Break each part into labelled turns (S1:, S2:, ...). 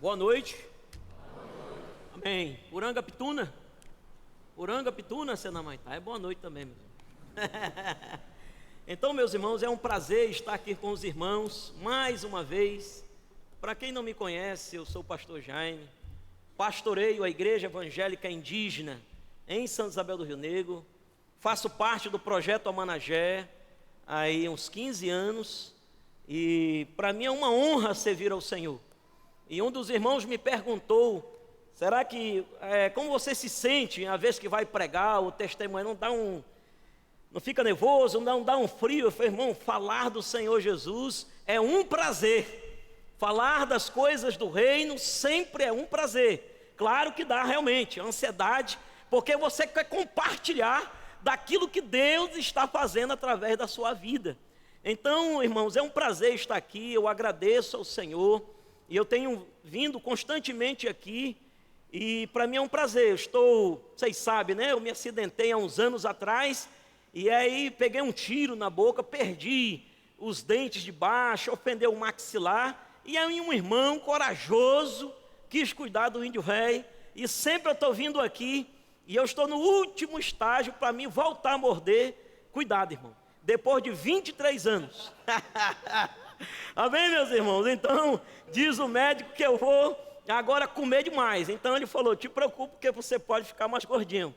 S1: Boa noite. Amém. Uranga Pituna? Uranga Pituna, Senamaitá. É boa noite também, meu irmão. Então, meus irmãos, é um prazer estar aqui com os irmãos mais uma vez. Para quem não me conhece, eu sou o pastor Jaime. Pastoreio a Igreja Evangélica Indígena em Santa Isabel do Rio Negro. Faço parte do projeto Amanagé há uns 15 anos. E para mim é uma honra servir ao Senhor. E um dos irmãos me perguntou: será que, como você se sente a vez que vai pregar o testemunho? Não fica nervoso, não dá um frio? Eu falei: irmão, falar do Senhor Jesus é um prazer. Falar das coisas do reino sempre é um prazer. Claro que dá realmente ansiedade, porque você quer compartilhar daquilo que Deus está fazendo através da sua vida. Então, irmãos, é um prazer estar aqui. Eu agradeço ao Senhor, e eu tenho vindo constantemente aqui, e para mim é um prazer. Vocês sabem, né? Eu me acidentei há uns anos atrás, e aí peguei um tiro na boca, perdi os dentes de baixo, ofendeu o maxilar, e aí um irmão corajoso quis cuidar do índio velho, e sempre eu estou vindo aqui, e eu estou no último estágio para mim voltar a morder. Cuidado, irmão, depois de 23 anos. Amém, meus irmãos? Então, diz o médico que eu vou agora comer demais. Então ele falou: te preocupe, porque você pode ficar mais gordinho,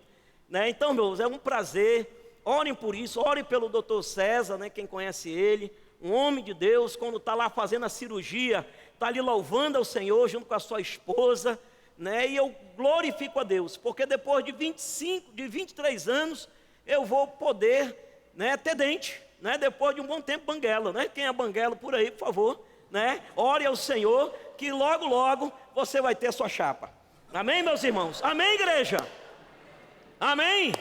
S1: né? Então, meus, é um prazer. Orem por isso, orem pelo doutor César, né? Quem conhece ele, um homem de Deus. Quando está lá fazendo a cirurgia, está ali louvando ao Senhor junto com a sua esposa, né? E eu glorifico a Deus, porque depois de 23 anos eu vou poder, né, ter dente, né? Depois de um bom tempo banguela, né? Quem é banguela por aí, por favor, né? Ore ao Senhor, que logo, logo você vai ter a sua chapa. Amém, meus irmãos? Amém, igreja? Amém?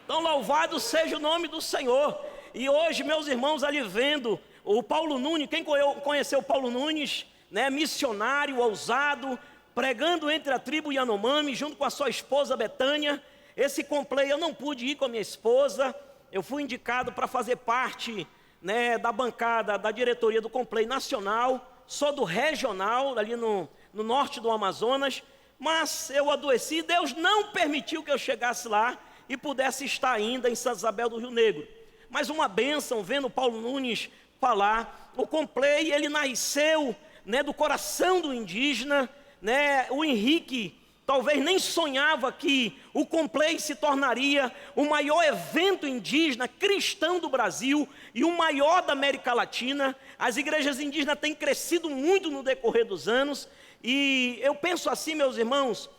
S1: Então, louvado seja o nome do Senhor. E hoje, meus irmãos, ali vendo o Paulo Nunes, quem conheceu o Paulo Nunes, né? Missionário, ousado, pregando entre a tribo Yanomami, junto com a sua esposa Betânia. Esse complay eu não pude ir com a minha esposa. Eu fui indicado para fazer parte, né, da bancada, da diretoria do Complay Nacional. Sou do regional, ali no norte do Amazonas. Mas eu adoeci, Deus não permitiu que eu chegasse lá e pudesse estar ainda em Santa Isabel do Rio Negro. Mas uma bênção, vendo o Paulo Nunes falar. O Complay, ele nasceu, né, do coração do indígena, né? O Henrique talvez nem sonhava que o Complay se tornaria o maior evento indígena cristão do Brasil e o maior da América Latina. As igrejas indígenas têm crescido muito no decorrer dos anos, e eu penso assim, meus irmãos,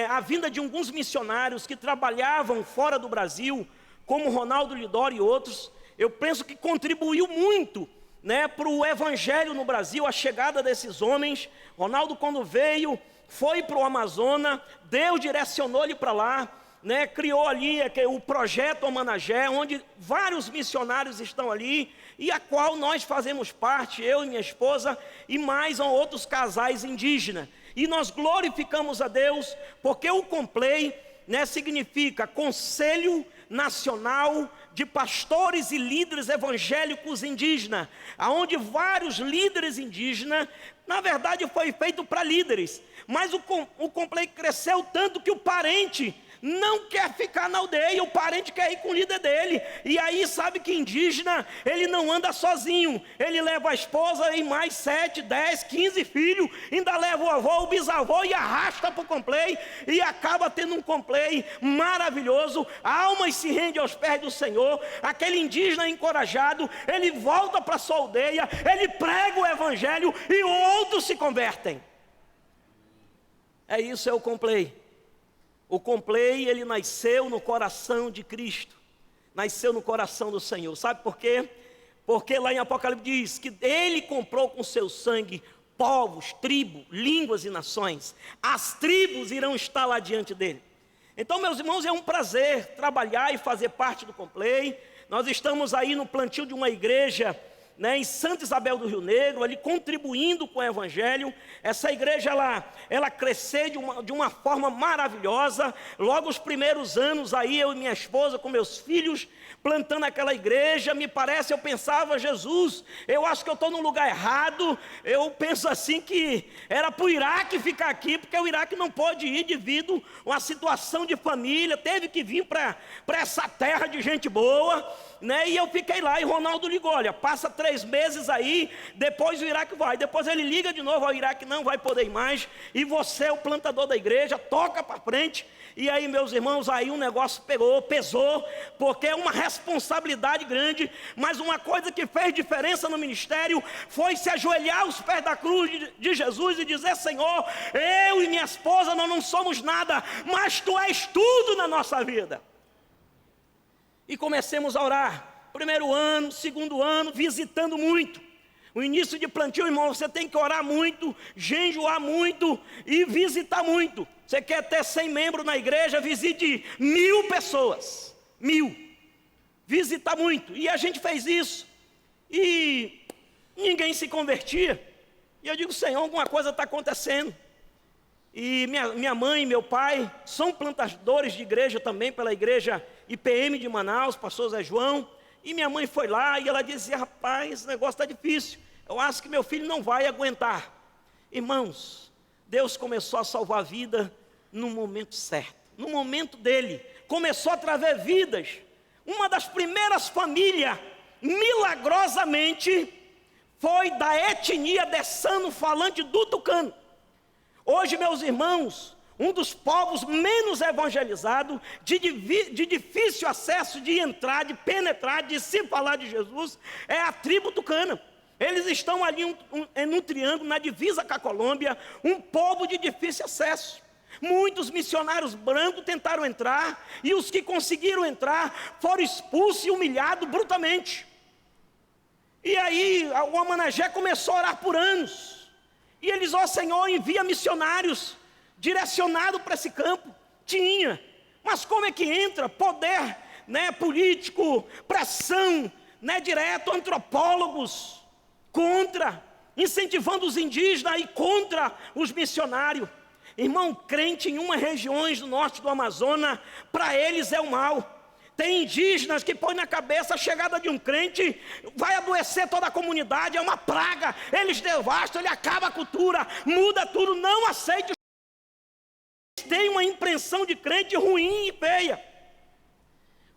S1: a vinda de alguns missionários que trabalhavam fora do Brasil, como Ronaldo Lidório e outros, eu penso que contribuiu muito, né, para o evangelho no Brasil, a chegada desses homens. Ronaldo, quando veio, foi para o Amazonas, Deus direcionou ele para lá, né? Criou ali o projeto Amanagé, onde vários missionários estão ali, e a qual nós fazemos parte, eu e minha esposa, e mais outros casais indígenas. E nós glorificamos a Deus, porque o Complay, né, significa Conselho Nacional de Pastores e Líderes Evangélicos Indígenas, aonde vários líderes indígenas, na verdade foi feito para líderes, mas o Complay cresceu tanto que o parente não quer ficar na aldeia, o parente quer ir com o líder dele. E aí sabe que indígena, ele não anda sozinho, ele leva a esposa e mais 7, 10, 15 filhos, ainda leva o avô, o bisavô e arrasta para o Complay, e acaba tendo um Complay maravilhoso. Almas se rendem aos pés do Senhor. Aquele indígena encorajado, ele volta para sua aldeia, ele prega o evangelho e outros se convertem. Isso é o Complay. O Complay, ele nasceu no coração de Cristo, nasceu no coração do Senhor. Sabe por quê? Porque lá em Apocalipse diz que ele comprou com seu sangue povos, tribos, línguas e nações. As tribos irão estar lá diante dele. Então, meus irmãos, é um prazer trabalhar e fazer parte do Complay. Nós estamos aí no plantio de uma igreja né, em Santa Isabel do Rio Negro, ali contribuindo com o Evangelho. Essa igreja, ela cresceu de uma forma maravilhosa. Logo os primeiros anos aí, eu e minha esposa, com meus filhos, plantando aquela igreja, me parece, eu pensava, Jesus, eu acho que eu estou no lugar errado. Eu penso assim que era para o Iraque ficar aqui, porque o Iraque não pode ir devido a uma situação de família, teve que vir para essa terra de gente boa, né? E eu fiquei lá, e Ronaldo ligou, olha, passa 3 meses aí, depois o Iraque vai. Depois ele liga de novo, o Iraque não vai poder ir mais, e você é o plantador da igreja, toca para frente. E aí, meus irmãos, aí o negócio pesou, porque é uma responsabilidade grande. Mas uma coisa que fez diferença no ministério foi se ajoelhar aos pés da cruz de Jesus e dizer: Senhor, eu e minha esposa nós não somos nada, mas Tu és tudo na nossa vida. E comecemos a orar, 1º ano, 2º ano, visitando muito. O início de plantio, irmão, você tem que orar muito, jejuar muito e visitar muito. Você quer ter 100 membros na igreja, visite 1000 pessoas, 1000. Visitar muito. E a gente fez isso, e ninguém se convertia. E eu digo: Senhor, alguma coisa está acontecendo. E minha mãe e meu pai são plantadores de igreja também, pela igreja IPM de Manaus, pastor Zé João. E minha mãe foi lá e ela dizia: rapaz, esse negócio está difícil, eu acho que meu filho não vai aguentar. Irmãos, Deus começou a salvar a vida no momento certo, no momento dele, começou a trazer vidas. Uma das primeiras famílias, milagrosamente, foi da etnia dessano falante do tucano. Hoje, meus irmãos, um dos povos menos evangelizados, de difícil acesso, de entrar, de penetrar, de se falar de Jesus, é a tribo tucana. Eles estão ali num triângulo, na divisa com a Colômbia, um povo de difícil acesso. Muitos missionários brancos tentaram entrar, e os que conseguiram entrar foram expulsos e humilhados brutalmente. E aí o Amanagé começou a orar por anos, e eles: ó Senhor, envia missionários direcionado para esse campo. Tinha, mas como é que entra? Poder, né, político, pressão, né, direto, antropólogos contra, incentivando os indígenas e contra os missionários. Irmão, crente em uma região do norte do Amazonas, para eles é o mal. Tem indígenas que põem na cabeça a chegada de um crente vai adoecer toda a comunidade, é uma praga, eles devastam, ele acaba a cultura, muda tudo, não aceite. Tem uma impressão de crente ruim e feia,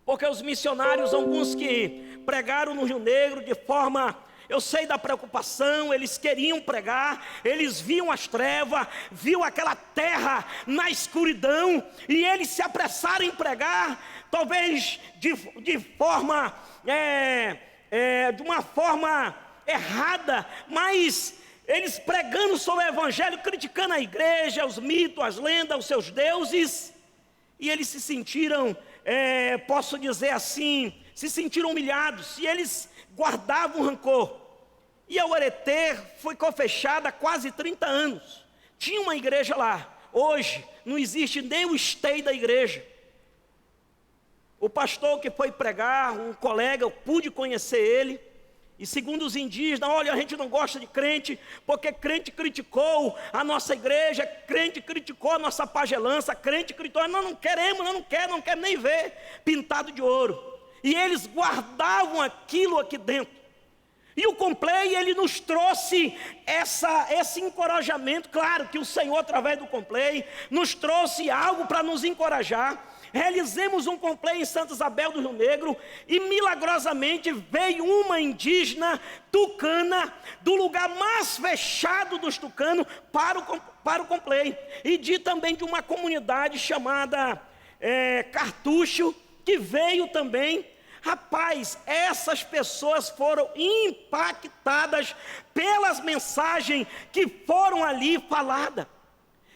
S1: porque os missionários, alguns que pregaram no Rio Negro de forma, eu sei da preocupação, eles queriam pregar, eles viam as trevas, viam aquela terra na escuridão, e eles se apressaram em pregar, talvez de uma forma errada, mas eles pregando sobre o Evangelho, criticando a igreja, os mitos, as lendas, os seus deuses, e eles se sentiram, posso dizer assim, se sentiram humilhados, e eles guardavam rancor. E a Uaretê ficou fechada há quase 30 anos. Tinha uma igreja lá. Hoje não existe nem o esteio da igreja. O pastor que foi pregar, um colega, eu pude conhecer ele, e segundo os indígenas: olha, a gente não gosta de crente, porque crente criticou a nossa igreja, crente criticou a nossa pagelança, crente criticou, nós não queremos, não quero nem ver pintado de ouro. E eles guardavam aquilo aqui dentro. E o Complay, ele nos trouxe esse encorajamento. Claro que o Senhor, através do Complay, nos trouxe algo para nos encorajar. Realizemos um Complay em Santa Isabel do Rio Negro, e milagrosamente veio uma indígena tucana, do lugar mais fechado dos tucanos, para o Complay. E também de uma comunidade chamada Cartucho, que veio também. Rapaz, essas pessoas foram impactadas pelas mensagens que foram ali faladas.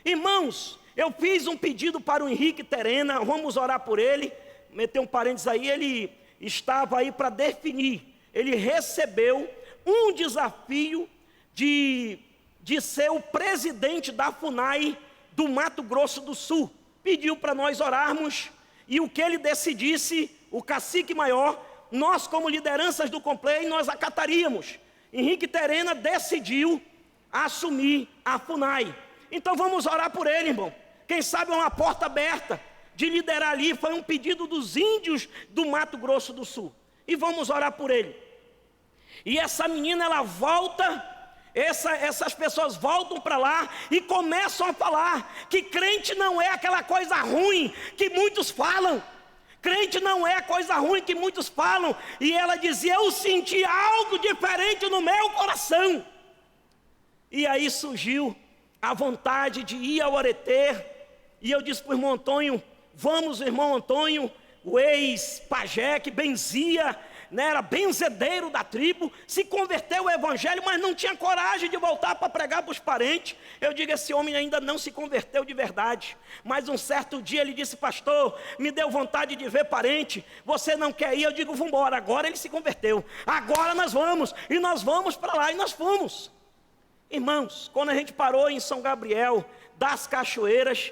S1: Irmãos, eu fiz um pedido para o Henrique Terena, vamos orar por ele. Meter um parênteses aí, ele estava aí para definir. Ele recebeu um desafio de ser o presidente da FUNAI do Mato Grosso do Sul. Pediu para nós orarmos, e o que ele decidisse, o cacique maior, nós como lideranças do Complay, nós acataríamos. Henrique Terena decidiu assumir a FUNAI. Então vamos orar por ele, irmão. Quem sabe é uma porta aberta de liderar ali. Foi um pedido dos índios do Mato Grosso do Sul. E vamos orar por ele. E essa menina, ela volta... Essas pessoas voltam para lá e começam a falar que crente não é aquela coisa ruim que muitos falam. Crente não é coisa ruim que muitos falam. E ela dizia, eu senti algo diferente no meu coração. E aí surgiu a vontade de ir ao Areté. E eu disse para o irmão Antônio, vamos, irmão Antônio, o ex-pajé que benzia, né, era benzedeiro da tribo, se converteu ao evangelho, mas não tinha coragem de voltar para pregar para os parentes. Eu digo, esse homem ainda não se converteu de verdade. Mas um certo dia ele disse, pastor, me deu vontade de ver parente, você não quer ir? Eu digo, vamos embora. Agora ele se converteu, agora nós vamos, e nós vamos para lá, e nós fomos. Irmãos, quando a gente parou em São Gabriel das Cachoeiras,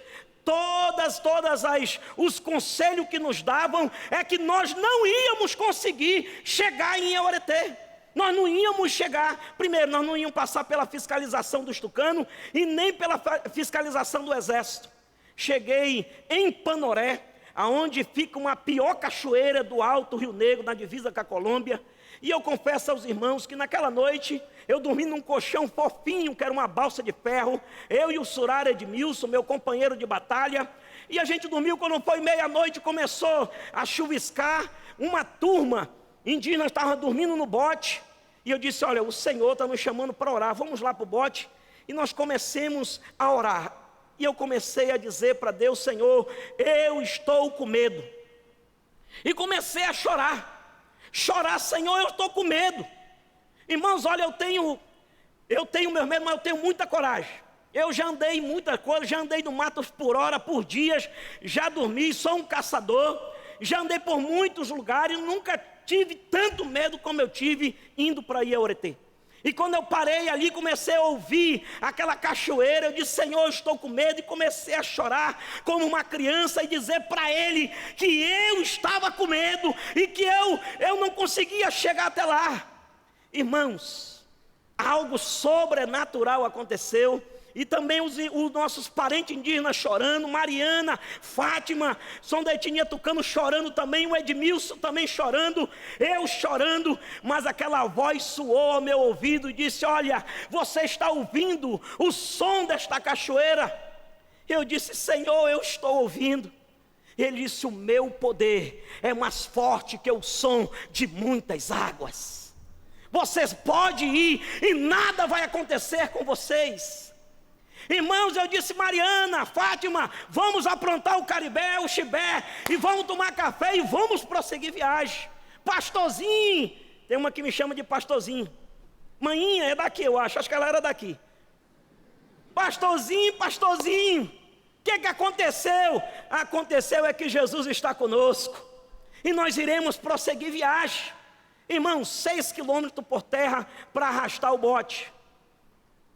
S1: os conselhos que nos davam é que nós não íamos conseguir chegar em Areté. Nós não íamos chegar, primeiro, nós não íamos passar pela fiscalização dos tucanos e nem pela fiscalização do exército. Cheguei em Panoré, aonde fica uma pior cachoeira do Alto Rio Negro, na divisa com a Colômbia. E eu confesso aos irmãos que naquela noite eu dormi num colchão fofinho, que era uma balsa de ferro, eu e o Surara Edmilson, meu companheiro de batalha, e a gente dormiu. Quando foi meia-noite, começou a chuviscar, uma turma indígena estava dormindo no bote, e eu disse, olha, o Senhor está nos chamando para orar, vamos lá para o bote, e nós comecemos a orar, e eu comecei a dizer para Deus, Senhor, eu estou com medo, e comecei a chorar, Senhor, eu estou com medo. Irmãos, olha, eu tenho meu medo, mas eu tenho muita coragem. Eu já andei em muita coisa, já andei no mato por hora, por dias, já dormi, sou um caçador, já andei por muitos lugares, nunca tive tanto medo como eu tive indo para Areté. E quando eu parei ali, comecei a ouvir aquela cachoeira, eu disse, Senhor, eu estou com medo, e comecei a chorar como uma criança e dizer para Ele que eu estava com medo e que eu não conseguia chegar até lá. Irmãos, algo sobrenatural aconteceu, e também os nossos parentes indígenas chorando, Mariana, Fátima, são da etnia tucano chorando também, o Edmilson também chorando, eu chorando, mas aquela voz soou ao meu ouvido e disse, olha, você está ouvindo o som desta cachoeira? Eu disse, Senhor, eu estou ouvindo. Ele disse, o meu poder é mais forte que o som de muitas águas. Vocês podem ir e nada vai acontecer com vocês. Irmãos, eu disse, Mariana, Fátima, vamos aprontar o caribé, o chibé, e vamos tomar café e vamos prosseguir viagem. Pastorzinho, tem uma que me chama de Pastorzinho. Maninha é daqui, eu acho que ela era daqui. Pastorzinho, o que aconteceu? Aconteceu é que Jesus está conosco, e nós iremos prosseguir viagem. Irmãos, 6 quilômetros por terra para arrastar o bote.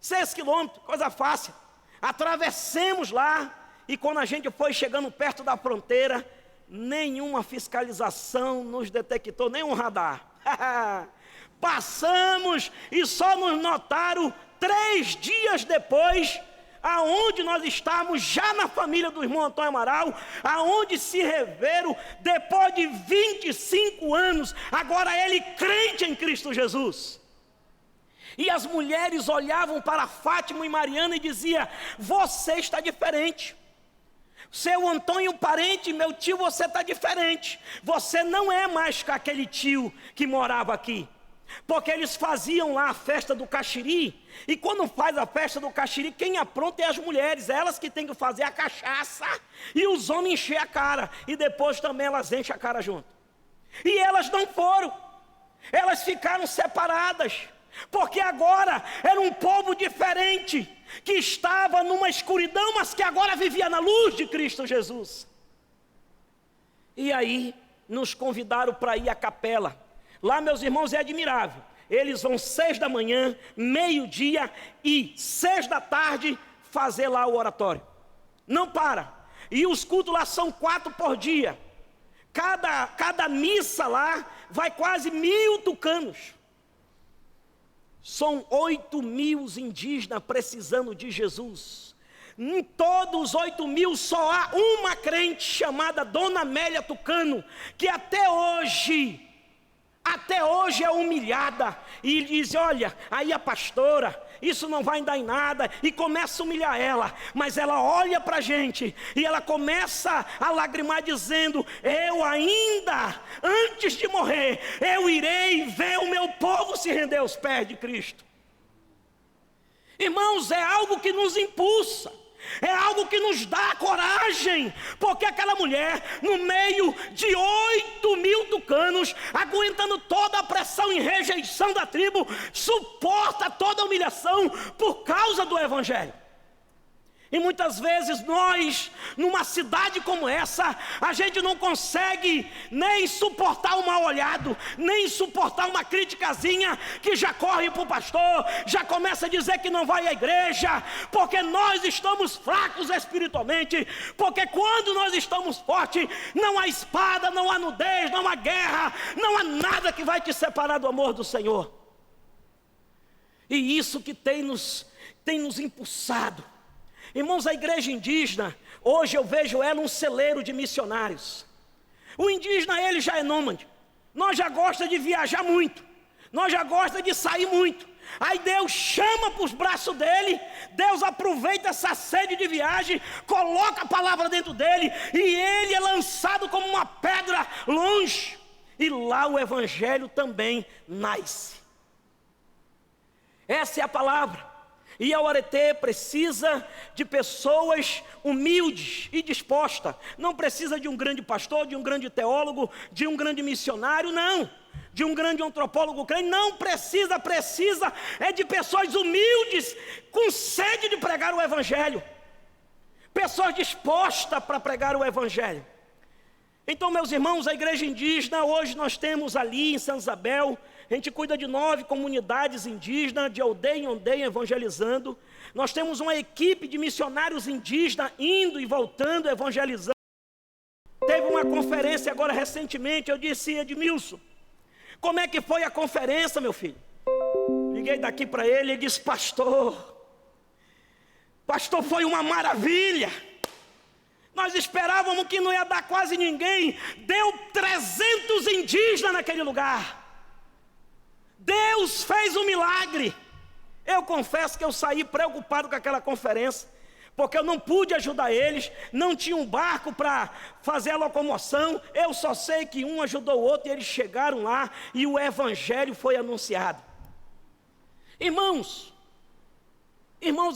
S1: 6 quilômetros, coisa fácil. Atravessemos lá, e quando a gente foi chegando perto da fronteira, nenhuma fiscalização nos detectou, nenhum radar. Passamos e só nos notaram 3 dias depois, aonde nós estávamos, já na família do irmão Antônio Amaral, aonde se reveram depois de 25 anos, agora ele crente em Cristo Jesus. E as mulheres olhavam para Fátima e Mariana e diziam, você está diferente. Seu Antônio parente, meu tio, você está diferente. Você não é mais com aquele tio que morava aqui. Porque eles faziam lá a festa do caxiri, e quando faz a festa do caxiri, quem apronta é as mulheres, elas que têm que fazer a cachaça, e os homens enchem a cara, e depois também elas enchem a cara junto. E elas não foram, elas ficaram separadas, porque agora era um povo diferente, que estava numa escuridão, mas que agora vivia na luz de Cristo Jesus. E aí nos convidaram para ir à capela. Lá, meus irmãos, é admirável. Eles vão 6 da manhã, meio-dia e 6 da tarde fazer lá o oratório. Não para. E os cultos lá são 4 por dia. Cada missa lá vai quase 1.000 tucanos. São 8.000 indígenas precisando de Jesus. Em todos os 8.000 só há uma crente chamada Dona Amélia Tucano, que até hoje é humilhada, e diz: olha, aí a pastora, isso não vai dar em nada, e começa a humilhar ela, mas ela olha para a gente, e ela começa a lagrimar dizendo: eu ainda, antes de morrer, eu irei ver o meu povo se render aos pés de Cristo. Irmãos, é algo que nos impulsa, é algo que nos dá coragem, porque aquela mulher, no meio de 8.000 tucanos, aguentando toda a pressão e rejeição da tribo, suporta toda a humilhação por causa do Evangelho. E muitas vezes nós, numa cidade como essa, a gente não consegue nem suportar um mal olhado, nem suportar uma criticazinha, que já corre para o pastor, já começa a dizer que não vai à igreja, porque nós estamos fracos espiritualmente, porque quando nós estamos fortes, não há espada, não há nudez, não há guerra, não há nada que vai te separar do amor do Senhor. E isso que tem nos impulsado. Irmãos, a igreja indígena, hoje eu vejo ela um celeiro de missionários. O indígena, ele já é nômade. Nós já gosta de viajar muito. Nós já gosta de sair muito. Aí Deus chama para os braços dele. Deus aproveita essa sede de viagem, coloca a palavra dentro dele, e ele é lançado como uma pedra longe. E lá o evangelho também nasce. Essa é a palavra. E a Uaretê precisa de pessoas humildes e dispostas. Não precisa de um grande pastor, de um grande teólogo, de um grande missionário, não. De um grande antropólogo crente, não precisa é de pessoas humildes, com sede de pregar o Evangelho. Pessoas dispostas para pregar o Evangelho. Então, meus irmãos, a igreja indígena, hoje nós temos ali em Santa Isabel, a gente cuida de 9 comunidades indígenas, de aldeia em aldeia, evangelizando. Nós temos uma equipe de missionários indígenas indo e voltando, evangelizando. Teve uma conferência agora recentemente, eu disse: Edmilson, como é que foi a conferência, meu filho? Liguei daqui para ele, ele disse: pastor, foi uma maravilha. Nós esperávamos que não ia dar quase ninguém, deu 300 indígenas naquele lugar. Deus fez um milagre. Eu confesso que eu saí preocupado com aquela conferência, porque eu não pude ajudar eles, não tinha um barco para fazer a locomoção. Eu só sei que um ajudou o outro, e eles chegaram lá, e o Evangelho foi anunciado. Irmãos,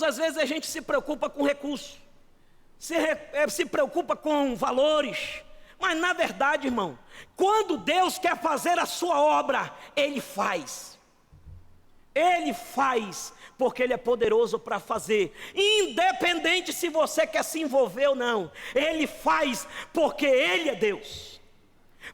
S1: às vezes a gente se preocupa com recursos, se preocupa com valores, mas na verdade, irmão, quando Deus quer fazer a sua obra, Ele faz. Ele faz, porque Ele é poderoso para fazer. Independente se você quer se envolver ou não, Ele faz, porque Ele é Deus.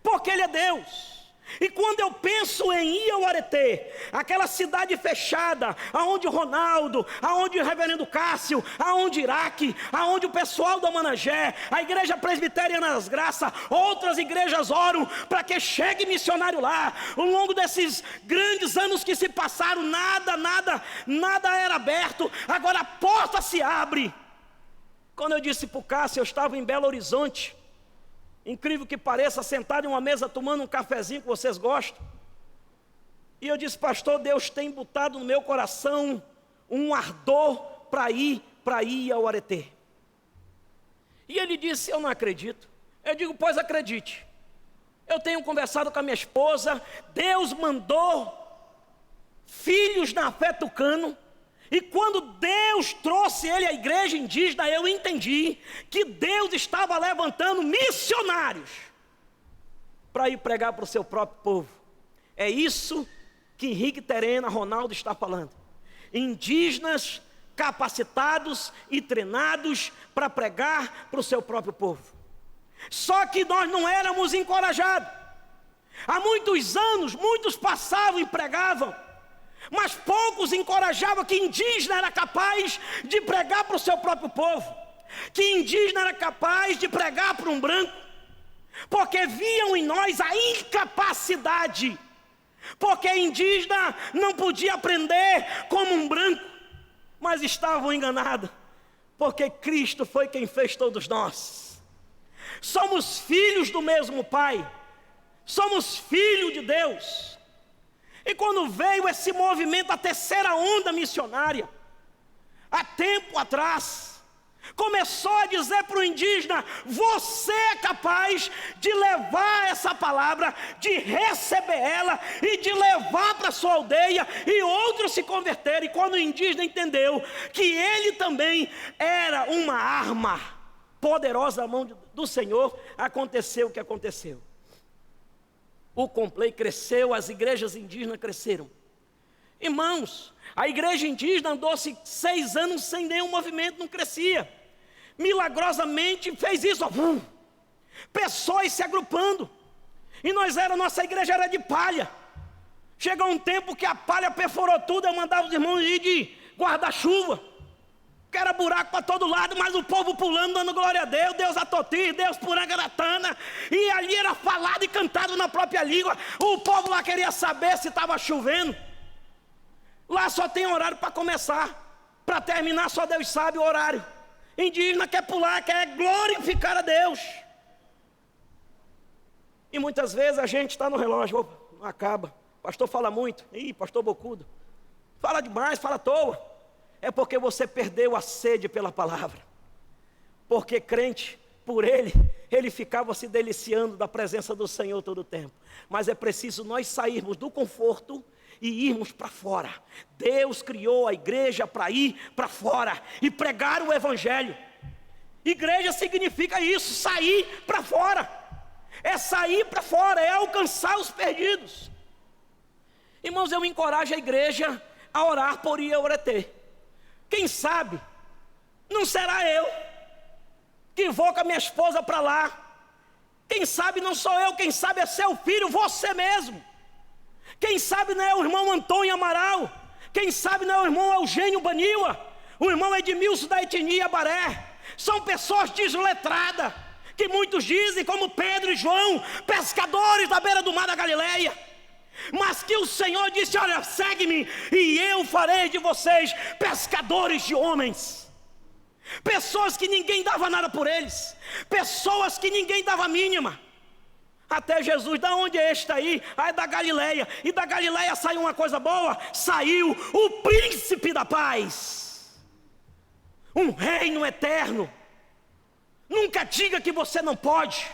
S1: Porque Ele é Deus. E quando eu penso em Iauaretê, aquela cidade fechada, aonde Ronaldo, aonde o reverendo Cássio, aonde Iraque, aonde o pessoal da Managé, a igreja presbiteriana das graças, outras igrejas oram para que chegue missionário lá. Ao longo desses grandes anos que se passaram, nada era aberto, agora a porta se abre. Quando eu disse para o Cássio, eu estava em Belo Horizonte, incrível que pareça, sentado em uma mesa tomando um cafezinho que vocês gostam. E eu disse: pastor, Deus tem botado no meu coração um ardor para ir ao Aretê. E ele disse: eu não acredito. Eu digo: pois acredite. Eu tenho conversado com a minha esposa, Deus mandou filhos na fé tucano. E quando Deus trouxe ele à igreja indígena, eu entendi que Deus estava levantando missionários para ir pregar para o seu próprio povo. É isso que Henrique Terena, Ronaldo está falando. Indígenas capacitados e treinados para pregar para o seu próprio povo. Só que nós não éramos encorajados. Há muitos anos, muitos passavam e pregavam, mas poucos encorajavam que indígena era capaz de pregar para o seu próprio povo, que indígena era capaz de pregar para um branco,
S2: porque viam em nós a incapacidade, porque indígena não podia aprender como um branco, mas estavam enganados, porque Cristo foi quem fez todos nós. Somos filhos do mesmo Pai, somos filhos de Deus. E quando veio esse movimento, a terceira onda missionária, há tempo atrás, começou a dizer para o indígena: você é capaz de levar essa palavra, de receber ela e de levar para a sua aldeia e outros se converterem. E quando o indígena entendeu que ele também era uma arma poderosa na mão do Senhor, aconteceu o que aconteceu. O Complay cresceu, as igrejas indígenas cresceram. Irmãos, a igreja indígena andou-se 6 anos sem nenhum movimento, não crescia. Milagrosamente fez isso, pessoas se agrupando. E nossa igreja era de palha. Chegou um tempo que a palha perfurou tudo, eu mandava os irmãos ir de guarda-chuva, que era buraco para todo lado, mas o povo pulando, dando glória a Deus, Deus Atoti, Deus Purangaratana, e ali era falado e cantado na própria língua. O povo lá queria saber se estava chovendo. Lá só tem horário para começar, para terminar só Deus sabe o horário. Indígena quer pular, quer glorificar a Deus. E muitas vezes a gente está no relógio, opa, não acaba, pastor fala muito, pastor bocudo, fala demais, fala à toa. É porque você perdeu a sede pela palavra. Porque crente, por ele ficava se deliciando da presença do Senhor todo o tempo. Mas é preciso nós sairmos do conforto e irmos para fora. Deus criou a igreja para ir para fora e pregar o evangelho. Igreja significa isso, sair para fora. É sair para fora, é alcançar os perdidos. Irmãos, eu encorajo a igreja a orar por Ieuretê. Quem sabe, não será eu que vou com a minha esposa para lá. Quem sabe não sou eu, quem sabe é seu filho, você mesmo. Quem sabe não é o irmão Antônio Amaral. Quem sabe não é o irmão Eugênio Baniwa, o irmão Edmilson da etnia Baré. São pessoas desletradas, que muitos dizem, como Pedro e João, pescadores da beira do mar da Galileia. Mas que o Senhor disse: olha, segue-me e eu farei de vocês pescadores de homens. Pessoas que ninguém dava nada por eles, pessoas que ninguém dava mínima. Até Jesus: da onde é este aí? Ah, é da Galileia. E da Galileia saiu uma coisa boa, saiu o príncipe da paz, um reino eterno. Nunca diga que você não pode,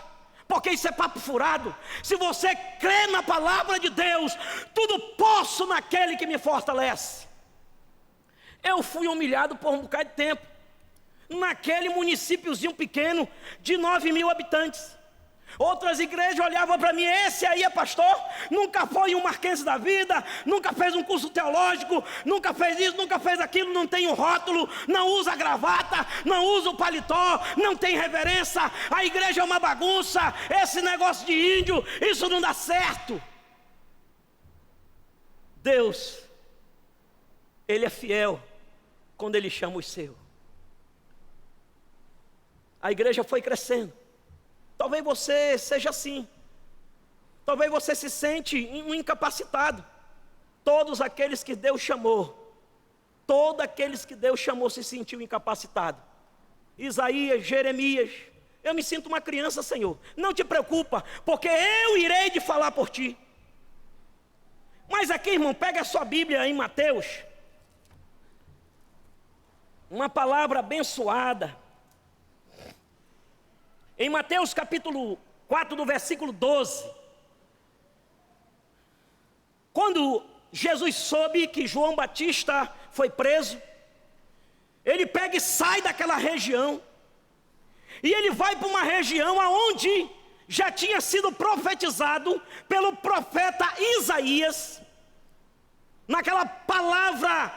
S2: porque isso é papo furado. Se você crê na palavra de Deus, tudo posso naquele que me fortalece. Eu fui humilhado por um bocado de tempo, naquele municípiozinho pequeno de 9.000 habitantes. Outras igrejas olhavam para mim: esse aí é pastor, nunca foi um Marquense da vida, nunca fez um curso teológico, nunca fez isso, nunca fez aquilo, não tem um rótulo, não usa gravata, não usa o paletó, não tem reverência, a igreja é uma bagunça, esse negócio de índio, isso não dá certo. Deus, Ele é fiel quando Ele chama os seus. A igreja foi crescendo. Talvez você seja assim. Talvez você se sente um incapacitado. Todos aqueles que Deus chamou, todos aqueles que Deus chamou se sentiu incapacitado. Isaías, Jeremias: eu me sinto uma criança, Senhor. Não te preocupa, porque eu irei de falar por ti. Mas aqui, irmão, pega a sua Bíblia em Mateus. Uma palavra abençoada. Em Mateus capítulo 4, do versículo 12. Quando Jesus soube que João Batista foi preso, ele pega e sai daquela região, e ele vai para uma região aonde já tinha sido profetizado pelo profeta Isaías, naquela palavra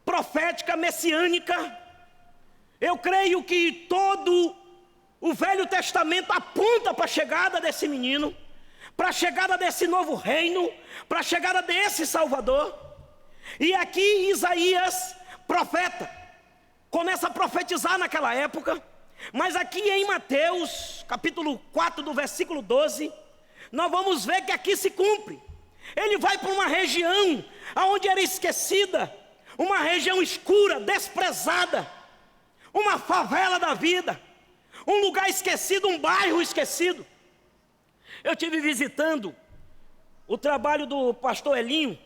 S2: profética messiânica. Eu creio que todo o Velho Testamento aponta para a chegada desse menino, para a chegada desse novo reino, para a chegada desse Salvador. E aqui Isaías, profeta, começa a profetizar naquela época. Mas aqui em Mateus, capítulo 4, do versículo 12, nós vamos ver que aqui se cumpre. Ele vai para uma região onde era esquecida, uma região escura, desprezada, uma favela da vida, um lugar esquecido, um bairro esquecido. Eu estive visitando o trabalho do pastor Elinho,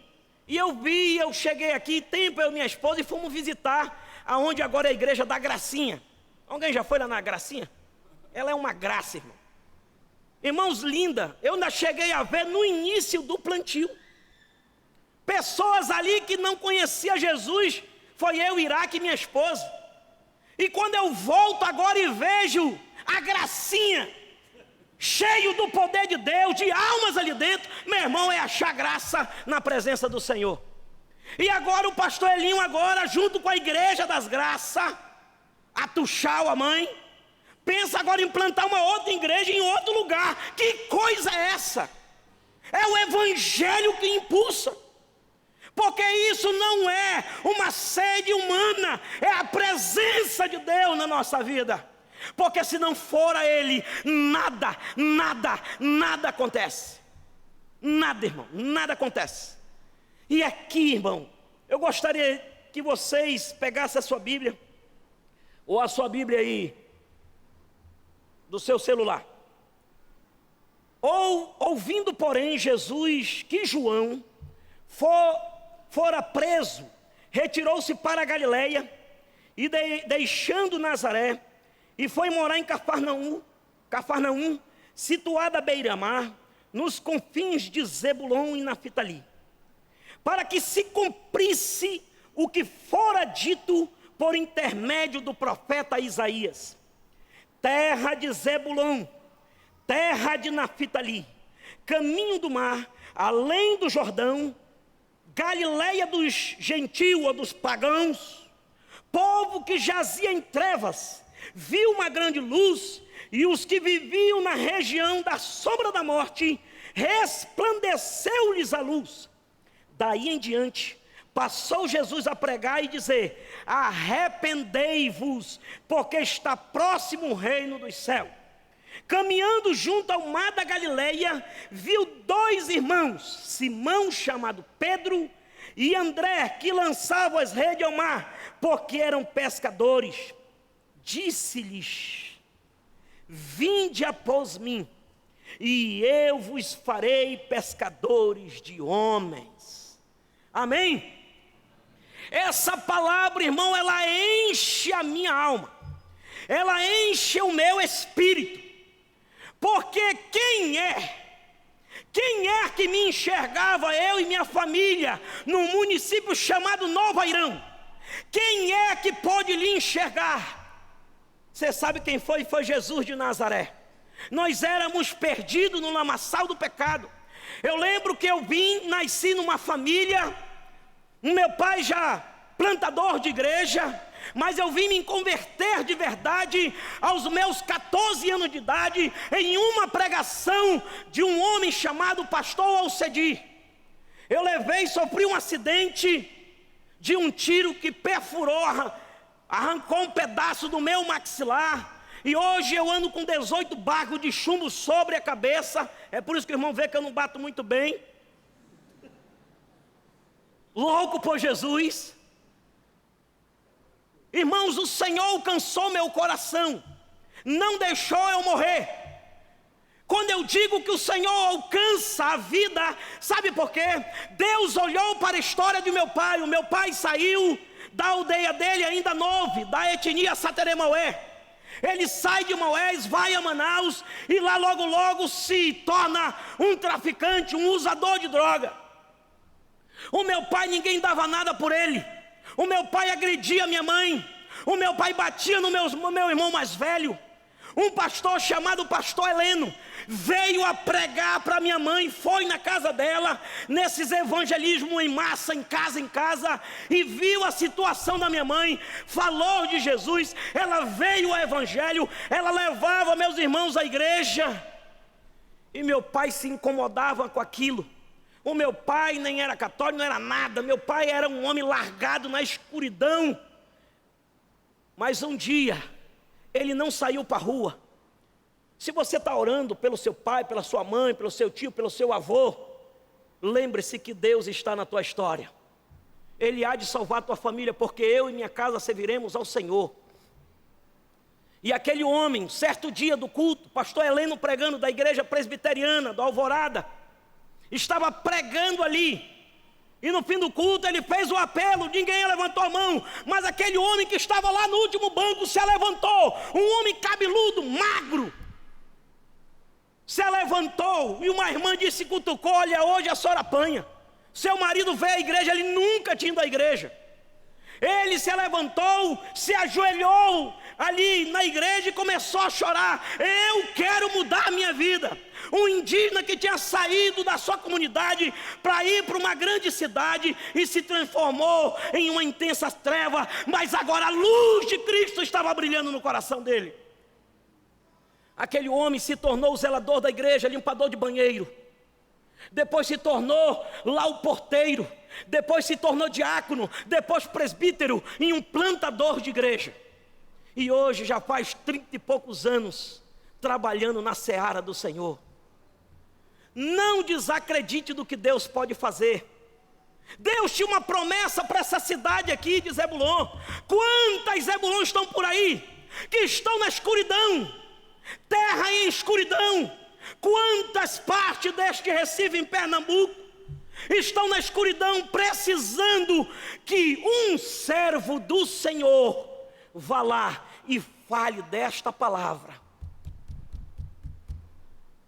S2: e eu cheguei aqui, tempo eu e minha esposa, e fomos visitar aonde agora é a igreja da Gracinha. Alguém já foi lá na Gracinha? Ela é uma graça, irmão. Irmãos, linda, eu ainda cheguei a ver no início do plantio. Pessoas ali que não conheciam Jesus, foi eu, Iraque e minha esposa. E quando eu volto agora e vejo a Gracinha, cheio do poder de Deus, de almas ali dentro, meu irmão, é achar graça na presença do Senhor. E agora o pastor Elinho, agora, junto com a igreja das graças, a Tuxal, a mãe, pensa agora em plantar uma outra igreja em outro lugar. Que coisa é essa? É o evangelho que impulsa. Porque isso não é uma sede humana, é a presença de Deus na nossa vida. Porque se não for a Ele, nada acontece. Nada, irmão, nada acontece. E aqui, irmão, eu gostaria que vocês pegassem a sua Bíblia, ou a sua Bíblia aí, do seu celular. Ouvindo, porém, Jesus que João fora preso, retirou-se para a Galileia, e deixando Nazaré, e foi morar em Cafarnaum, situada à beira-mar, nos confins de Zebulon e Naftali, para que se cumprisse o que fora dito por intermédio do profeta Isaías: terra de Zebulon, terra de Naftali, caminho do mar, além do Jordão, Galileia dos gentios ou dos pagãos, povo que jazia em trevas, viu uma grande luz, e os que viviam na região da sombra da morte, resplandeceu-lhes a luz. Daí em diante, passou Jesus a pregar e dizer: arrependei-vos, porque está próximo o reino dos céus. Caminhando junto ao mar da Galileia, viu dois irmãos, Simão, chamado Pedro, e André, que lançavam as redes ao mar, porque eram pescadores. Disse-lhes: vinde após mim, e eu vos farei pescadores de homens. Amém? Essa palavra, irmão, ela enche a minha alma, ela enche o meu espírito. Porque quem é que me enxergava, eu e minha família, num município chamado Novo Airão? Quem é que pode lhe enxergar? Você sabe quem foi? Foi Jesus de Nazaré. Nós éramos perdidos no lamaçal do pecado. Eu lembro que nasci numa família, o meu pai já plantador de igreja, mas eu vim me converter de verdade aos meus 14 anos de idade, em uma pregação de um homem chamado pastor Alcedi. Eu sofri um acidente de um tiro que perfurou, arrancou um pedaço do meu maxilar, e hoje eu ando com 18 barcos de chumbo sobre a cabeça. É por isso que o irmão vê que eu não bato muito bem. Louco por Jesus. Irmãos, o Senhor alcançou meu coração, não deixou eu morrer. Quando eu digo que o Senhor alcança a vida, sabe por quê? Deus olhou para a história de meu pai. O meu pai saiu da aldeia dele ainda novo, da etnia Sateré-Maué. Ele sai de Maués, vai a Manaus, e lá logo se torna um traficante, um usador de droga. O meu pai, ninguém dava nada por ele. O meu pai agredia minha mãe. O meu pai batia no meu irmão mais velho. Um pastor chamado pastor Heleno veio a pregar para minha mãe, foi na casa dela, nesses evangelismos em massa, em casa, e viu a situação da minha mãe, falou de Jesus, ela veio ao evangelho, ela levava meus irmãos à igreja, e meu pai se incomodava com aquilo. O meu pai nem era católico, não era nada, meu pai era um homem largado na escuridão. Mas um dia, ele não saiu para a rua. Se você está orando pelo seu pai, pela sua mãe, pelo seu tio, pelo seu avô, lembre-se que Deus está na tua história. Ele há de salvar a tua família, porque eu e minha casa serviremos ao Senhor. E aquele homem, certo dia do culto, pastor Heleno pregando da igreja presbiteriana, do Alvorada, estava pregando ali. E no fim do culto ele fez o apelo, ninguém levantou a mão, mas aquele homem que estava lá no último banco se levantou, um homem cabeludo, magro, se levantou, e uma irmã disse, cutucou, olha, hoje a senhora apanha, seu marido veio à igreja, ele nunca tinha ido à igreja. Ele se levantou, se ajoelhou ali na igreja e começou a chorar, eu quero mudar a minha vida. Um indígena que tinha saído da sua comunidade para ir para uma grande cidade e se transformou em uma intensa treva, mas agora a luz de Cristo estava brilhando no coração dele. Aquele homem se tornou o zelador da igreja, limpador de banheiro. Depois se tornou lá o porteiro. Depois se tornou diácono. Depois presbítero e um plantador de igreja. E hoje já faz 30 e poucos anos trabalhando na seara do Senhor. Não desacredite do que Deus pode fazer. Deus tinha uma promessa para essa cidade aqui de Zebulon. Quantas Zebulon estão por aí que estão na escuridão, terra em escuridão? Quantas partes deste Recife em Pernambuco estão na escuridão, precisando que um servo do Senhor vá lá e fale desta palavra.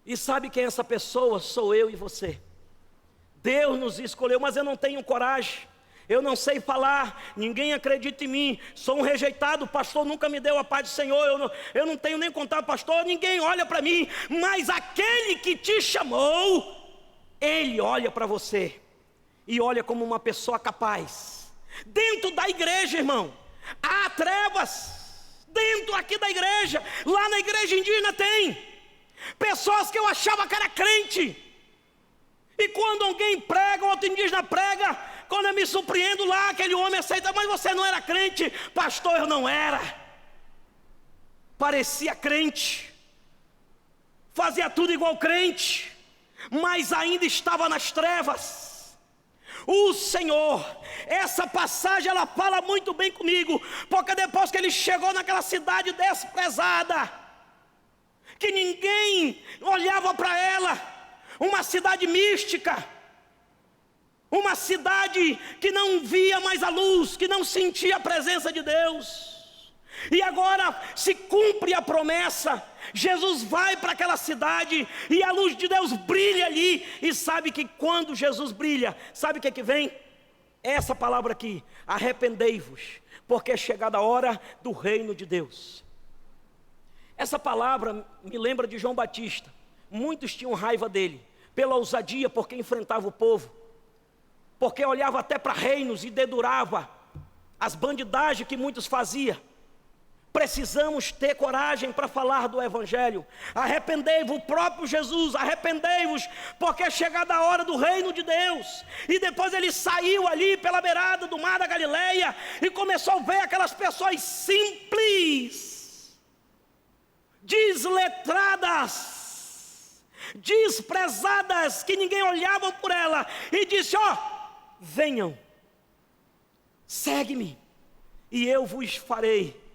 S2: E sabe quem é essa pessoa? Sou eu e você. Deus nos escolheu, mas eu não tenho coragem, eu não sei falar, ninguém acredita em mim, sou um rejeitado, o pastor nunca me deu a paz do Senhor, eu não tenho nem contato, pastor, ninguém olha para mim. Mas aquele que te chamou, ele olha para você e olha como uma pessoa capaz. Dentro da igreja, irmão, há trevas. Dentro aqui da igreja, lá na igreja indígena tem pessoas que eu achava que era crente, e quando alguém prega, outro indígena prega, quando eu me surpreendo lá, aquele homem aceita, mas você não era crente. Pastor, eu não era. Parecia crente, fazia tudo igual crente, mas ainda estava nas trevas. O Senhor, essa passagem ela fala muito bem comigo, porque depois que ele chegou naquela cidade desprezada, que ninguém olhava para ela, uma cidade mística, uma cidade que não via mais a luz, que não sentia a presença de Deus, e agora se cumpre a promessa. Jesus vai para aquela cidade e a luz de Deus brilha ali, e sabe que quando Jesus brilha, sabe o que vem? Essa palavra aqui: arrependei-vos, porque é chegada a hora do reino de Deus. Essa palavra me lembra de João Batista. Muitos tinham raiva dele, pela ousadia, porque enfrentava o povo, porque olhava até para reinos e dedurava as bandidagens que muitos faziam. Precisamos ter coragem para falar do Evangelho. Arrependei-vos, o próprio Jesus, arrependei-vos, porque é chegada a hora do reino de Deus. E depois ele saiu ali pela beirada do mar da Galileia e começou a ver aquelas pessoas simples, desletradas, desprezadas, que ninguém olhava por ela, e disse: venham, segue-me, e eu vos farei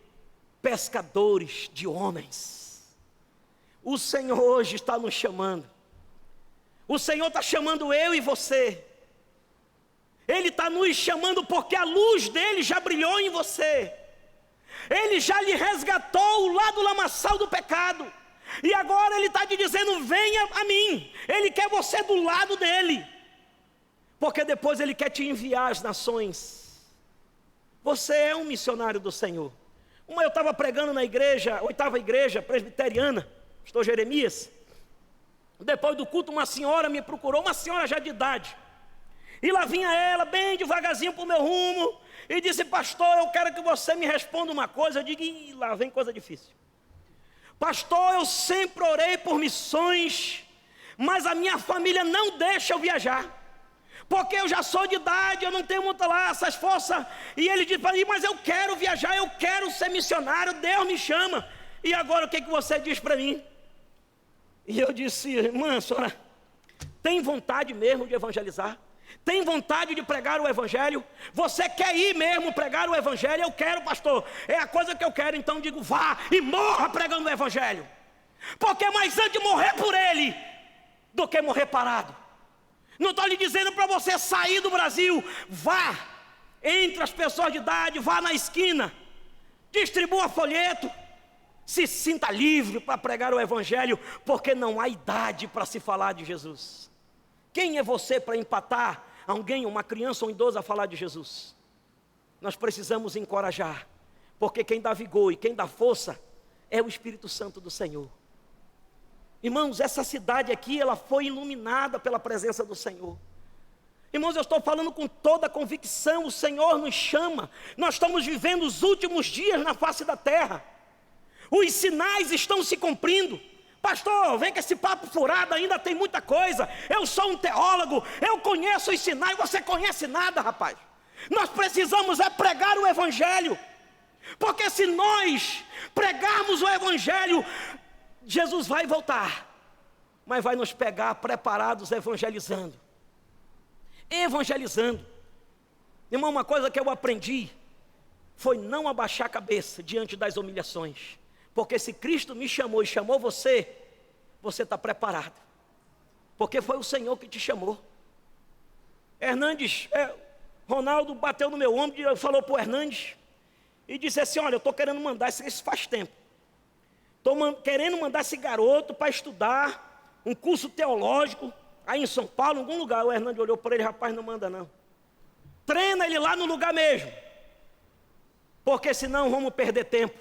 S2: pescadores de homens. O Senhor hoje está nos chamando. O Senhor está chamando eu e você. Ele está nos chamando porque a luz dele já brilhou em você. Ele já lhe resgatou lá do lamaçal do pecado, e agora ele está te dizendo: venha a mim. Ele quer você do lado dele, porque depois ele quer te enviar às nações. Você é um missionário do Senhor. Eu estava pregando na igreja, 8ª igreja presbiteriana, pastor Jeremias. Depois do culto, uma senhora me procurou, uma senhora já de idade, e lá vinha ela bem devagarzinho para o meu rumo, e disse: pastor, eu quero que você me responda uma coisa. Eu digo: lá vem coisa difícil. Pastor, eu sempre orei por missões, mas a minha família não deixa eu viajar, porque eu já sou de idade, eu não tenho muito lá essas forças. E ele disse para mim: mas eu quero viajar, eu quero ser missionário, Deus me chama. E agora o que você diz para mim? E eu disse: irmã, a senhora tem vontade mesmo de evangelizar? Tem vontade de pregar o evangelho? Você quer ir mesmo pregar o evangelho? Eu quero, pastor, é a coisa que eu quero. Então digo: vá e morra pregando o evangelho, porque é mais antes morrer por ele do que morrer parado. Não estou lhe dizendo para você sair do Brasil. Vá entre as pessoas de idade, vá na esquina, distribua folheto, se sinta livre para pregar o evangelho, porque não há idade para se falar de Jesus. Quem é você para empatar alguém, uma criança ou um idoso, a falar de Jesus? Nós precisamos encorajar, porque quem dá vigor e quem dá força é o Espírito Santo do Senhor. Irmãos, essa cidade aqui, ela foi iluminada pela presença do Senhor. Irmãos, eu estou falando com toda a convicção, o Senhor nos chama. Nós estamos vivendo os últimos dias na face da terra. Os sinais estão se cumprindo. Pastor, vem com esse papo furado, ainda tem muita coisa. Eu sou um teólogo, eu conheço os sinais. Você conhece nada, rapaz. Nós precisamos pregar o evangelho, porque se nós pregarmos o evangelho, Jesus vai voltar, mas vai nos pegar preparados evangelizando. Irmão, uma coisa que eu aprendi foi não abaixar a cabeça diante das humilhações, porque se Cristo me chamou e chamou você, você está preparado, porque foi o Senhor que te chamou. Ronaldo bateu no meu ombro e falou para o Hernandes e disse assim: olha, eu estou querendo mandar, isso faz tempo, estou querendo mandar esse garoto para estudar um curso teológico aí em São Paulo, em algum lugar. O Hernandes olhou para ele: rapaz, não manda não, treina ele lá no lugar mesmo, porque senão vamos perder tempo.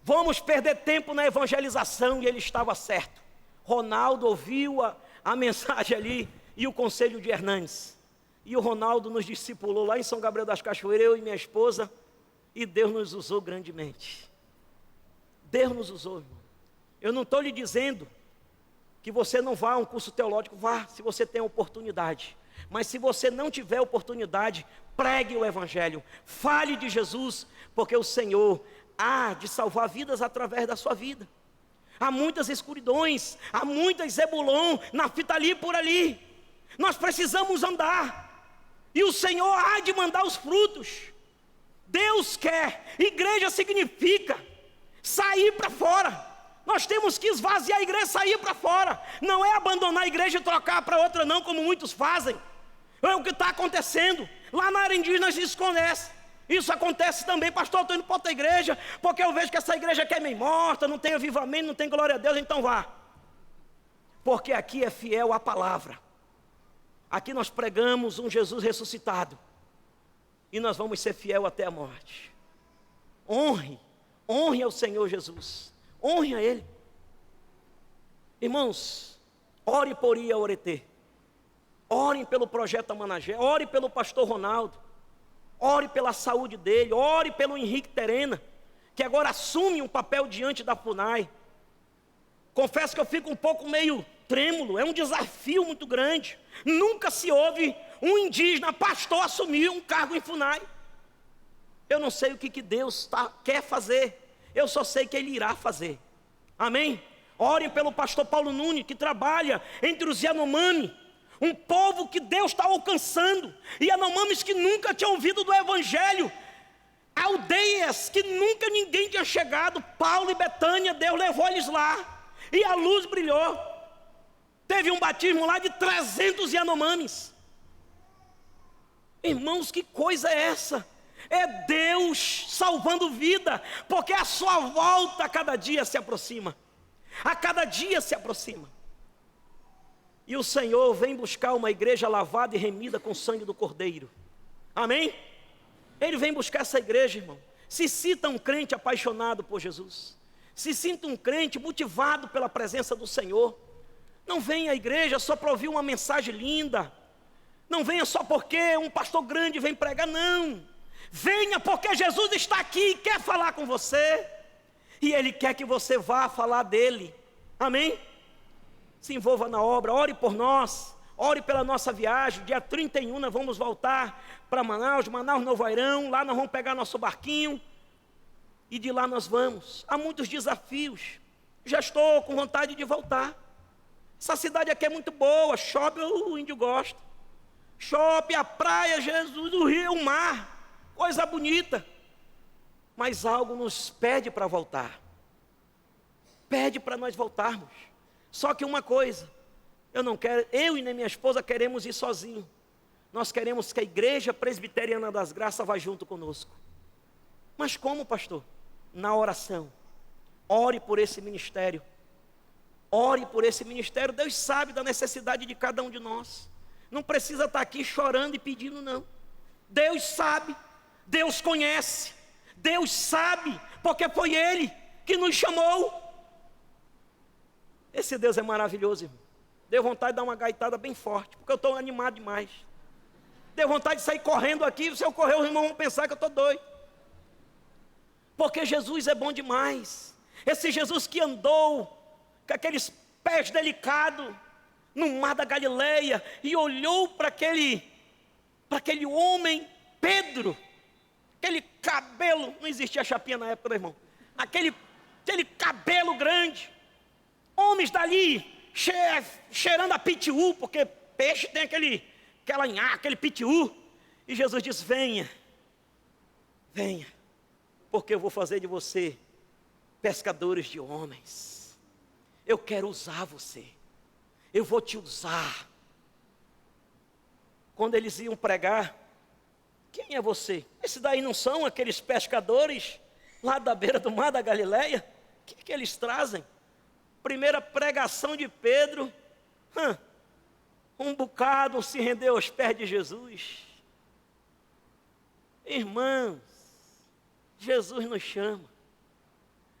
S2: Vamos perder tempo na evangelização. E ele estava certo. Ronaldo ouviu a mensagem ali e o conselho de Hernandes. E o Ronaldo nos discipulou lá em São Gabriel das Cachoeiras, eu e minha esposa, e Deus nos usou grandemente. Deus nos usou, irmão. Eu não estou lhe dizendo que você não vá a um curso teológico. Vá, se você tem a oportunidade. Mas se você não tiver oportunidade, pregue o evangelho, fale de Jesus, porque o Senhor há de salvar vidas através da sua vida. Há muitas escuridões, há muitas Zebulon na fita ali e por ali. Nós precisamos andar, e o Senhor há de mandar os frutos. Deus quer. Igreja significa sair para fora. Nós temos que esvaziar a igreja, sair para fora. Não é abandonar a igreja e trocar para outra não, como muitos fazem. É o que está acontecendo. Lá na área indígena isso acontece. Isso acontece também. Pastor, eu estou indo para outra igreja, porque eu vejo que essa igreja aqui é meio morta, não tem avivamento, não tem glória a Deus, então vá. Porque aqui é fiel à palavra. Aqui nós pregamos um Jesus ressuscitado, e nós vamos ser fiel até a morte. Honre ao Senhor Jesus, honre a Ele. Irmãos, ore por Iaoretê, orem pelo projeto Amanagé, ore pelo pastor Ronaldo, ore pela saúde dele, ore pelo Henrique Terena, que agora assume um papel diante da FUNAI. Confesso que eu fico um pouco meio trêmulo, é um desafio muito grande. Nunca se ouve um indígena pastor assumir um cargo em FUNAI. Eu não sei o que Deus quer fazer, eu só sei que Ele irá fazer. Amém? Orem pelo pastor Paulo Nunes, que trabalha entre os Yanomami, um povo que Deus está alcançando, e Yanomamis que nunca tinham ouvido do evangelho, aldeias que nunca ninguém tinha chegado. Paulo e Betânia, Deus levou eles lá, e a luz brilhou. Teve um batismo lá de 300 Yanomamis. Irmãos, que coisa é essa? É Deus salvando vida, porque a sua volta a cada dia se aproxima. A cada dia se aproxima. E o Senhor vem buscar uma igreja lavada e remida com o sangue do Cordeiro. Amém? Ele vem buscar essa igreja, irmão. Se sinta um crente apaixonado por Jesus. Se sinta um crente motivado pela presença do Senhor. Não venha à igreja só para ouvir uma mensagem linda. Não venha só porque um pastor grande vem pregar, não. Venha porque Jesus está aqui e quer falar com você. E Ele quer que você vá falar dele. Amém? Se envolva na obra, ore por nós, ore pela nossa viagem. Dia 31 nós vamos voltar para Manaus, Novo Airão. Lá nós vamos pegar nosso barquinho e de lá nós vamos. Há muitos desafios. Já estou com vontade de voltar. Essa cidade aqui é muito boa. Shopping o índio gosta. Shopping, a praia, Jesus, o rio, o mar. Coisa bonita. Mas algo nos pede para voltar. Pede para nós voltarmos. Só que uma coisa, eu e nem minha esposa queremos ir sozinho. Nós queremos que a Igreja Presbiteriana das Graças vá junto conosco. Mas como, pastor? Na oração. Ore por esse ministério. Ore por esse ministério. Deus sabe da necessidade de cada um de nós. Não precisa estar aqui chorando e pedindo, não. Deus sabe. Deus conhece. Deus sabe. Porque foi Ele que nos chamou. Esse Deus é maravilhoso, irmão. Deu vontade de dar uma gaitada bem forte, porque eu estou animado demais. Deu vontade de sair correndo aqui. Se eu correr, os irmãos vão pensar que eu estou doido. Porque Jesus é bom demais. Esse Jesus que andou com aqueles pés delicados no mar da Galileia e olhou para aquele homem, Pedro, aquele cabelo, não existia chapinha na época, meu irmão, aquele cabelo grande, homens dali cheirando a pitiu, porque peixe tem aquele pitiu, e Jesus diz: venha, porque eu vou fazer de você pescadores de homens. Eu quero usar você, eu vou te usar. Quando eles iam pregar, quem é você? Esses daí não são aqueles pescadores lá da beira do mar da Galileia? O que eles trazem? Primeira pregação de Pedro, um bocado se rendeu aos pés de Jesus. Irmãos, Jesus nos chama.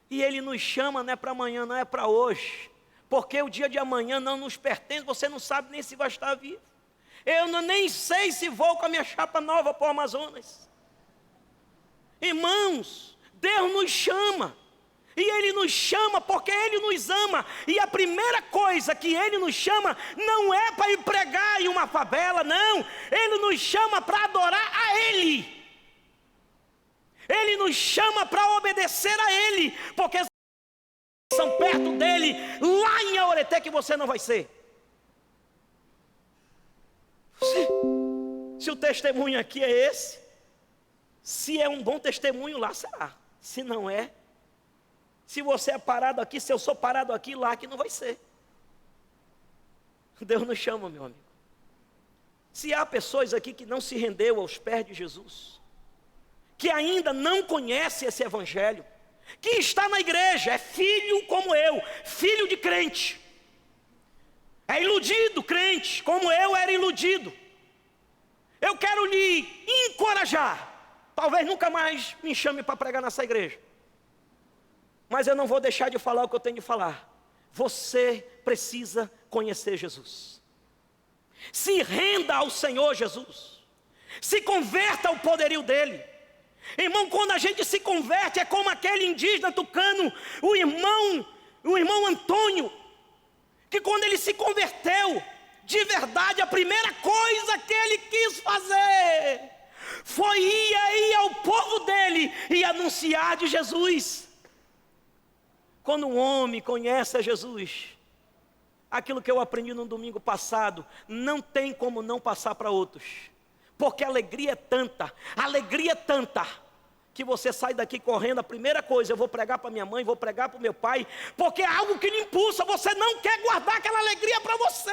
S2: E Ele nos chama não é para amanhã, não é para hoje. Porque o dia de amanhã não nos pertence, você não sabe nem se vai estar vivo. Eu nem sei se vou com a minha chapa nova para o Amazonas. Irmãos, Deus nos chama. E Ele nos chama porque Ele nos ama. E a primeira coisa que Ele nos chama não é para ir pregar em uma favela, não. Ele nos chama para adorar a Ele. Ele nos chama para obedecer a Ele. Porque são perto dEle, lá em Aoreté, que você não vai ser. Se o testemunho aqui é esse, se é um bom testemunho, lá será. Se não é, se você é parado aqui, se eu sou parado aqui, lá que não vai ser. Deus nos chama, meu amigo. Se há pessoas aqui que não se rendeu aos pés de Jesus, que ainda não conhece esse evangelho, que está na igreja, é filho como eu, filho de crente, é iludido crente, como eu era iludido. Eu quero lhe encorajar. Talvez nunca mais me chame para pregar nessa igreja, mas eu não vou deixar de falar o que eu tenho de falar. Você precisa conhecer Jesus. Se renda ao Senhor Jesus. Se converta ao poderio dEle. Irmão, quando a gente se converte, é como aquele indígena tucano, o irmão Antônio, que quando ele se converteu, de verdade, a primeira coisa que ele quis fazer foi ir ao povo dele e anunciar de Jesus. Quando um homem conhece a Jesus, aquilo que eu aprendi no domingo passado, não tem como não passar para outros. Porque a alegria é tanta, que você sai daqui correndo, a primeira coisa, eu vou pregar para minha mãe, vou pregar para o meu pai, porque é algo que lhe impulsa, você não quer guardar aquela alegria para você.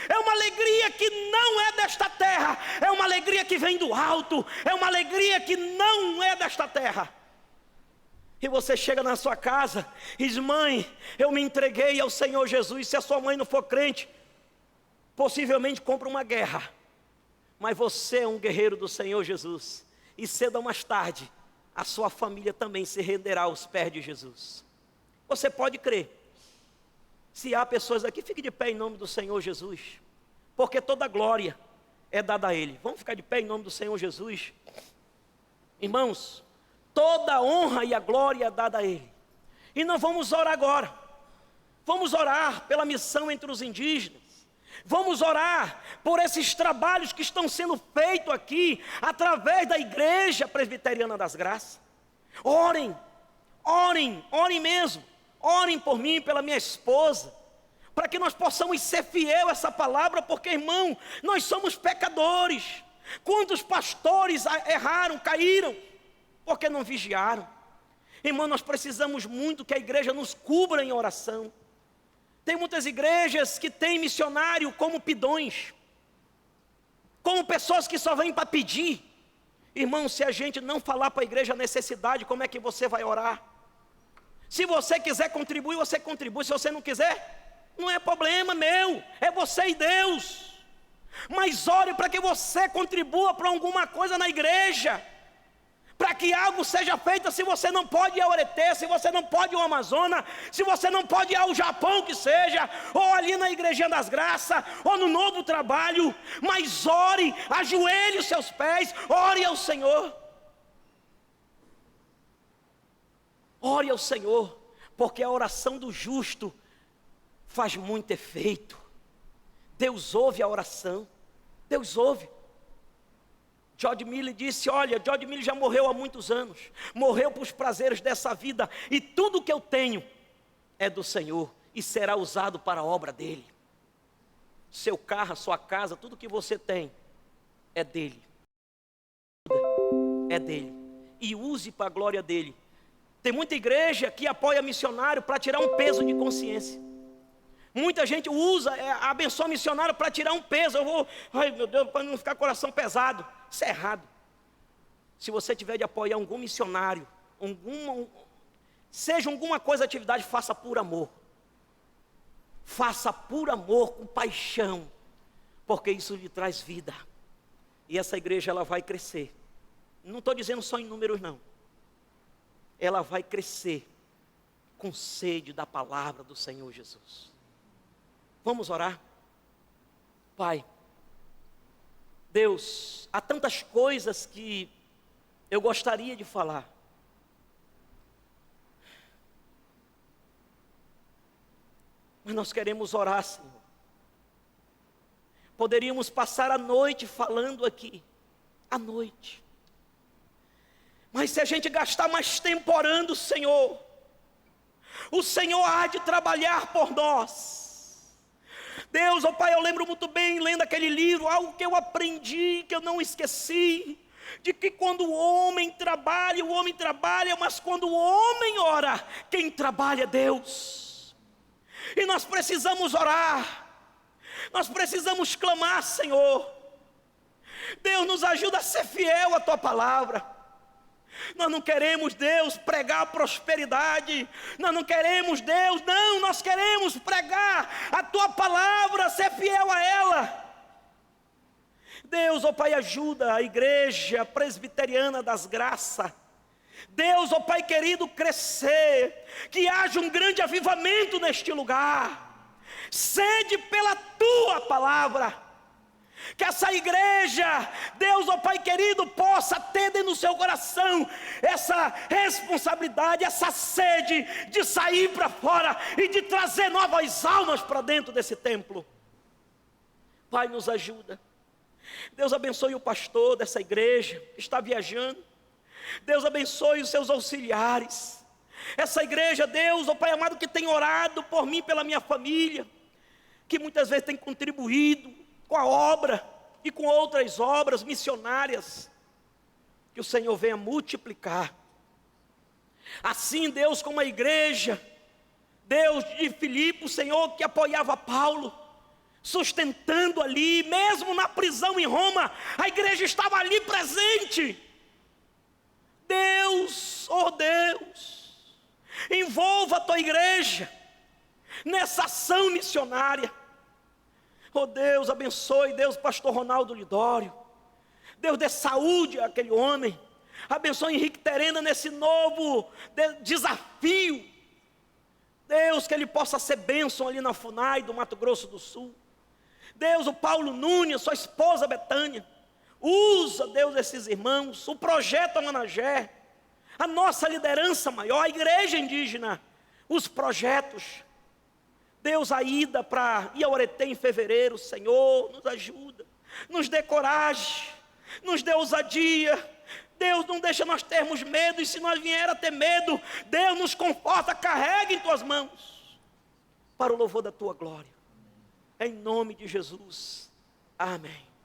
S2: É uma alegria que não é desta terra, é uma alegria que vem do alto, é uma alegria que não é desta terra. E você chega na sua casa e diz: mãe, eu me entreguei ao Senhor Jesus. Se a sua mãe não for crente, possivelmente compra uma guerra. Mas você é um guerreiro do Senhor Jesus. E cedo ou mais tarde, a sua família também se renderá aos pés de Jesus. Você pode crer. Se há pessoas aqui, fique de pé em nome do Senhor Jesus. Porque toda glória é dada a Ele. Vamos ficar de pé em nome do Senhor Jesus. Irmãos, toda a honra e a glória é dada a Ele. E nós vamos orar agora. Vamos orar pela missão entre os indígenas. Vamos orar por esses trabalhos que estão sendo feitos aqui, através da Igreja Presbiteriana das Graças. Orem, orem, orem mesmo. Orem por mim, pela minha esposa, para que nós possamos ser fiel a essa palavra, porque, irmão, nós somos pecadores. Quantos pastores erraram, caíram, porque não vigiaram? Irmão, nós precisamos muito que a igreja nos cubra em oração. Tem muitas igrejas que têm missionário como pidões, como pessoas que só vêm para pedir. Irmão, se a gente não falar para a igreja a necessidade, como é que você vai orar? Se você quiser contribuir, você contribui. Se você não quiser, não é problema meu, é você e Deus. Mas ore para que você contribua para alguma coisa na igreja, para que algo seja feito. Se você não pode ir ao Oretê, se você não pode ir ao Amazonas, se você não pode ir ao Japão, que seja, ou ali na Igrejinha das Graças, ou no Novo Trabalho, mas ore, ajoelhe os seus pés, ore ao Senhor. Ore ao Senhor, porque a oração do justo faz muito efeito. Deus ouve a oração, Deus ouve. George Miller disse, olha, George Miller já morreu há muitos anos, morreu para os prazeres dessa vida, e tudo que eu tenho é do Senhor, e será usado para a obra dEle. Seu carro, sua casa, tudo que você tem, é dEle. É dEle, e use para a glória dEle. Tem muita igreja que apoia missionário para tirar um peso de consciência. Muita gente usa, abençoa missionário para tirar um peso. Eu vou, ai meu Deus, para não ficar coração pesado. Isso é errado. Se você tiver de apoiar algum missionário, seja alguma coisa, atividade, faça por amor. Faça por amor, com paixão, porque isso lhe traz vida. E essa igreja, ela vai crescer. Não estou dizendo só em números, não. Ela vai crescer com sede da palavra do Senhor Jesus. Vamos orar? Pai, Deus, há tantas coisas que eu gostaria de falar. Mas nós queremos orar, Senhor. Poderíamos passar a noite falando aqui, a noite. Mas se a gente gastar mais tempo orando, Senhor, o Senhor há de trabalhar por nós. Deus, ó Pai, eu lembro muito bem, lendo aquele livro, algo que eu aprendi, que eu não esqueci, de que quando o homem trabalha, mas quando o homem ora, quem trabalha é Deus. E nós precisamos orar, nós precisamos clamar, Senhor. Deus, nos ajuda a ser fiel à Tua palavra. Nós não queremos, Deus, pregar prosperidade. Nós não queremos, Deus, não, nós queremos pregar a Tua palavra, ser fiel a ela. Deus, ó Pai, ajuda a Igreja Presbiteriana das Graças. Deus, ó Pai querido, crescer, que haja um grande avivamento neste lugar. Sede pela Tua palavra. Que essa igreja, Deus, ó Pai querido, possa ter dentro do seu coração essa responsabilidade, essa sede de sair para fora e de trazer novas almas para dentro desse templo. Pai, nos ajuda. Deus abençoe o pastor dessa igreja que está viajando. Deus abençoe os seus auxiliares. Essa igreja, Deus, ó Pai amado, que tem orado por mim, pela minha família, que muitas vezes tem contribuído com a obra e com outras obras missionárias, que o Senhor venha multiplicar. Assim, Deus, como a igreja, Deus de Filipe, o Senhor que apoiava Paulo, sustentando ali, mesmo na prisão em Roma, a igreja estava ali presente. Deus, oh Deus, envolva a Tua igreja nessa ação missionária. Oh Deus, abençoe, Deus, pastor Ronaldo Lidório. Deus, dê saúde àquele homem. Abençoe Henrique Terena nesse novo desafio. Deus, que ele possa ser bênção ali na FUNAI do Mato Grosso do Sul. Deus, o Paulo Nunes, sua esposa Betânia. Usa, Deus, esses irmãos. O projeto Amanagé. A nossa liderança maior, a igreja indígena. Os projetos. Deus, a ida para Iaureté em fevereiro, Senhor, nos ajuda, nos dê coragem, nos dê ousadia, Deus não deixa nós termos medo, e se nós vier a ter medo, Deus nos conforta, carrega em tuas mãos, para o louvor da tua glória. Em nome de Jesus. Amém.